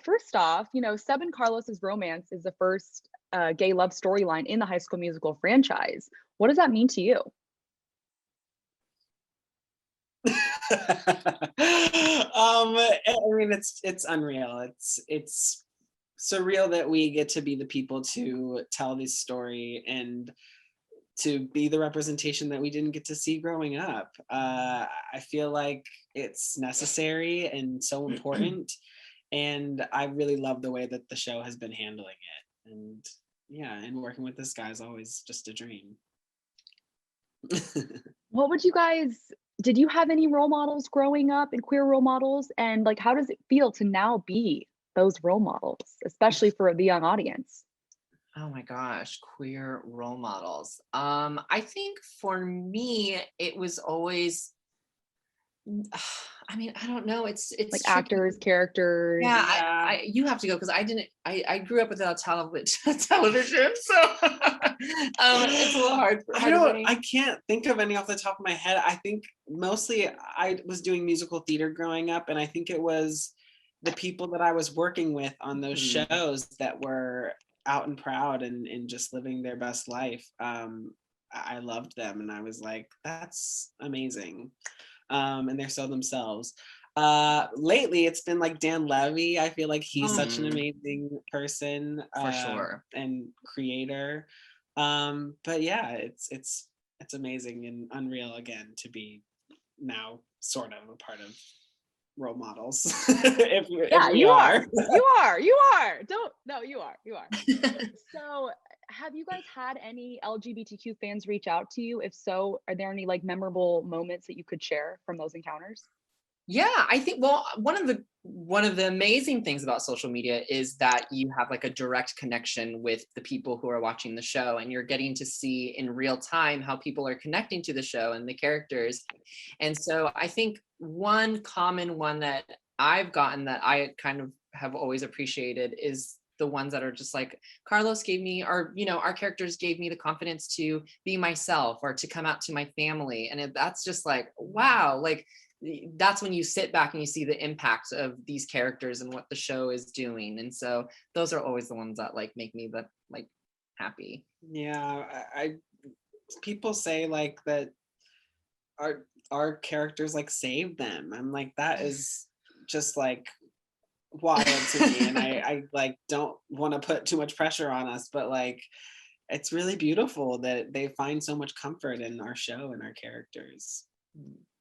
first off, Seb and Carlos's romance is the first gay love storyline in the High School Musical franchise. What does that mean to you? I mean, it's unreal. It's surreal that we get to be the people to tell this story and to be the representation that we didn't get to see growing up. I feel like it's necessary and so important, and I really love the way that the show has been handling it. And yeah, and working with this guy is always just a dream. Did you have any role models growing up and queer role models? And like, how does it feel to now be those role models, especially for the young audience? Oh my gosh, queer role models. I think for me, it was always, I mean, I don't know. It's like tricky. Actors, characters. Yeah, you have to go, because I grew up without television, so it's a little hard. I can't think of any off the top of my head. I think mostly I was doing musical theater growing up, and I think it was the people that I was working with on those shows that were out and proud and just living their best life. I loved them, and I was like, that's amazing. And they're so themselves. Lately it's been like Dan Levy. I feel like he's such an amazing person, for sure, and creator. But yeah, it's amazing and unreal again to be now sort of a part of role models. You are. So have you guys had any LGBTQ fans reach out to you? If so, are there any like memorable moments that you could share from those encounters? Yeah, I think, well, one of the amazing things about social media is that you have like a direct connection with the people who are watching the show, and you're getting to see in real time how people are connecting to the show and the characters. And so I think one common one that I've gotten that I kind of have always appreciated is the ones that are just like, Carlos gave me, or our characters gave me the confidence to be myself or to come out to my family. And that's just like, wow, like that's when you sit back and you see the impact of these characters and what the show is doing. And so those are always the ones that like make me like happy. Yeah, people say like that our characters like saved them. I'm like, that is just like wild to me. And I like don't want to put too much pressure on us, but like it's really beautiful that they find so much comfort in our show and our characters.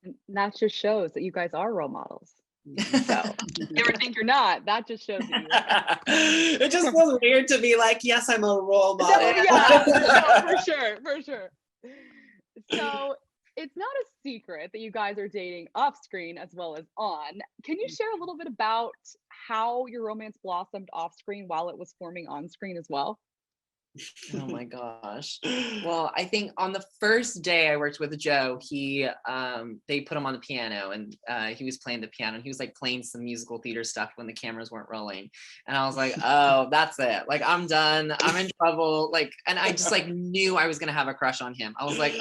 And that just shows that you guys are role models. So if you ever think you're not, that just shows that you are. It just feels weird to be like, yes, I'm a role model. Yeah, no, for sure. So it's not a secret that you guys are dating off screen as well as on. Can you share a little bit about how your romance blossomed off screen while it was forming on screen as well? Oh my gosh. Well, I think on the first day I worked with Joe, they put him on the piano, and he was playing the piano, and he was like playing some musical theater stuff when the cameras weren't rolling. And I was like, oh, that's it. Like, I'm done. I'm in trouble. Like, and I just like knew I was going to have a crush on him. I was like,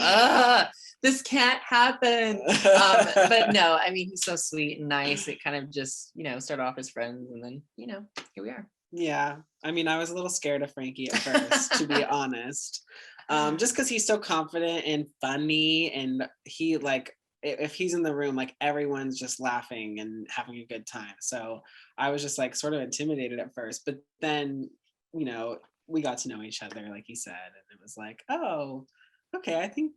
this can't happen. But no, I mean, he's so sweet and nice. It kind of just, started off as friends, and then, here we are. Yeah, I mean, I was a little scared of Frankie at first, to be honest, just because he's so confident and funny, and he like, if he's in the room, like everyone's just laughing and having a good time. So I was just like sort of intimidated at first, but then, we got to know each other, like he said, and it was like, oh, okay, I think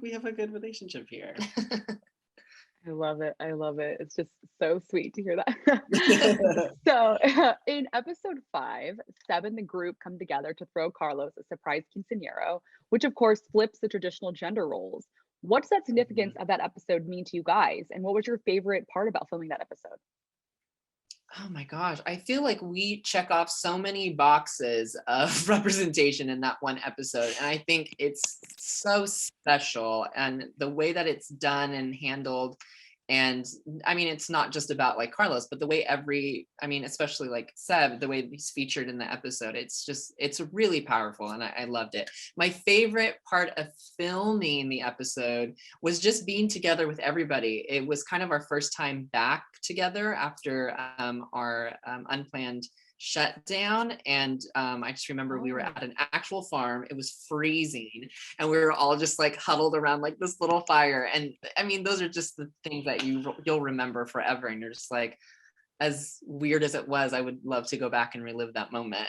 we have a good relationship here. I love it. It's just so sweet to hear that. So in episode 5, Seb and the group come together to throw Carlos a surprise quinceañero, which of course flips the traditional gender roles. What does that significance of that episode mean to you guys? And what was your favorite part about filming that episode? Oh my gosh, I feel like we check off so many boxes of representation in that one episode. And I think it's so special. And the way that it's done and handled And I mean, it's not just about like Carlos, but the way especially like Seb, the way he's featured in the episode, it's really powerful, and I loved it. My favorite part of filming the episode was just being together with everybody. It was kind of our first time back together after our unplanned shutdown, and I just remember we were at an actual farm. It was freezing, and we were all just like huddled around like this little fire. And I mean, those are just the things that you'll remember forever, and you're just like, as weird as it was, I would love to go back and relive that moment.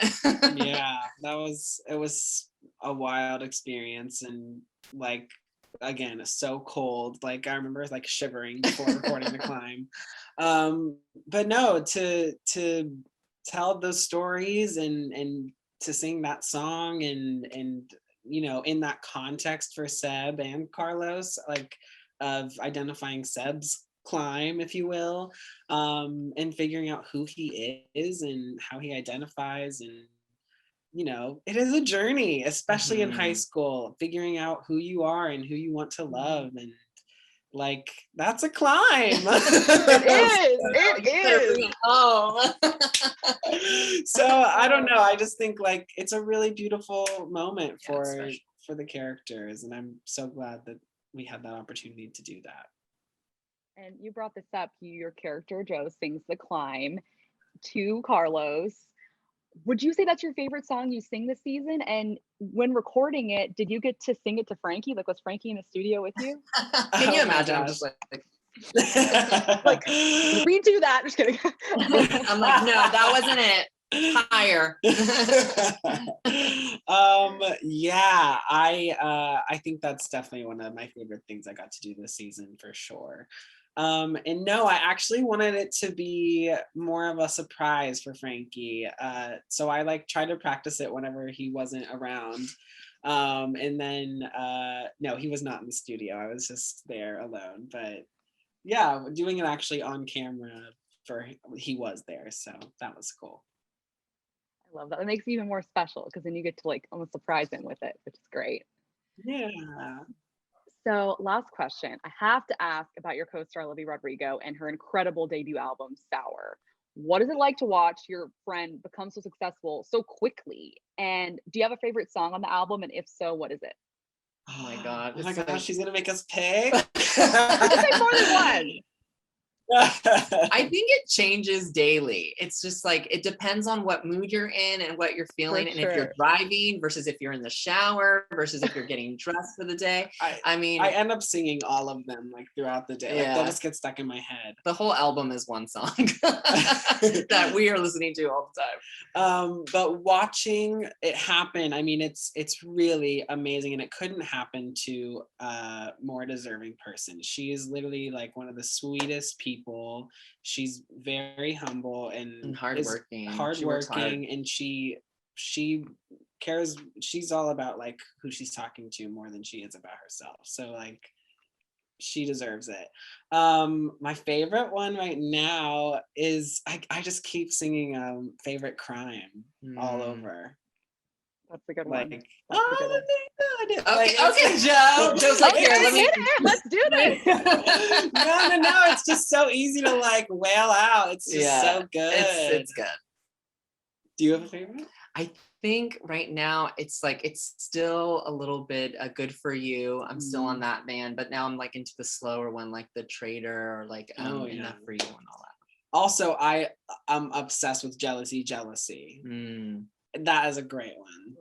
Yeah, it was a wild experience, and like, again, it's so cold. Like I remember like shivering before recording the climb. But no, to tell those stories and to sing that song and you know, in that context for Seb and Carlos, like of identifying Seb's climb, if you will, and figuring out who he is and how he identifies. And you know, it is a journey, especially in high school, figuring out who you are and who you want to love. And like, that's a climb. It is. Oh. So I don't know. I just think like it's a really beautiful moment for the characters, and I'm so glad that we had that opportunity to do that. And you brought this up. Your character Joe sings the climb to Carlos. Would you say that's your favorite song you sing this season? And when recording it, did you get to sing it to Frankie? Like, was Frankie in the studio with you? Can you imagine? I'm just like redo that. Just kidding. I'm like, no, that wasn't it. Higher. Yeah, I think that's definitely one of my favorite things I got to do this season for sure. And no, I actually wanted it to be more of a surprise for Frankie. So I like tried to practice it whenever he wasn't around. And then no, he was not in the studio. I was just there alone. But yeah, doing it actually on camera he was there. So that was cool. I love that. It makes it even more special because then you get to like almost surprise him with it, which is great. Yeah. So last question. I have to ask about your co-star Olivia Rodrigo and her incredible debut album, Sour. What is it like to watch your friend become so successful so quickly? And do you have a favorite song on the album? And if so, what is it? Oh my God. Oh my gosh, she's gonna make us pay. You can say more than one. I think it changes daily. It's just like, it depends on what mood you're in and what you're feeling. And if you're driving versus if you're in the shower versus if you're getting dressed for the day. I mean, I end up singing all of them like throughout the day. Yeah. Like, they just get stuck in my head. The whole album is one song that we are listening to all the time. But watching it happen, I mean, it's really amazing, and it couldn't happen to a more deserving person. She is literally like one of the sweetest people. She's very humble and hardworking. And she cares. She's all about like who she's talking to more than she is about herself. So like, she deserves it. My favorite one right now is I just keep singing Favorite Crime all over. That's a good like, one. Okay, Joe. Joe's like, here, let's do this. No. It's just so easy to like wail out. It's just so good. It's good. Do you have a favorite? I think right now it's like, it's still a little bit Good For You. I'm still on that band, but now I'm like into the slower one, like The Traitor or like Enough For You and all that. Also, I'm obsessed with Jealousy. That is a great one.